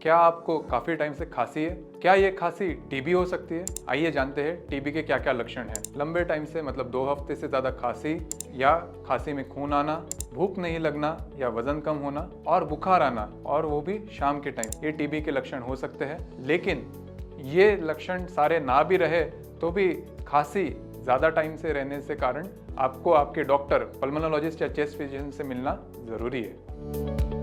क्या आपको काफ़ी टाइम से खांसी है? क्या ये खांसी टीबी हो सकती है? आइए जानते हैं टीबी के क्या क्या लक्षण हैं। लंबे टाइम से मतलब 2 हफ्ते से ज़्यादा खांसी या खांसी में खून आना, भूख नहीं लगना या वजन कम होना और बुखार आना, और वो भी शाम के टाइम, ये टीबी के लक्षण हो सकते हैं। लेकिन ये लक्षण सारे ना भी रहे तो भी खांसी ज़्यादा टाइम से रहने से कारण आपको आपके डॉक्टर, पल्मोनोलॉजिस्ट या चेस्ट फिजिशियन से मिलना ज़रूरी है।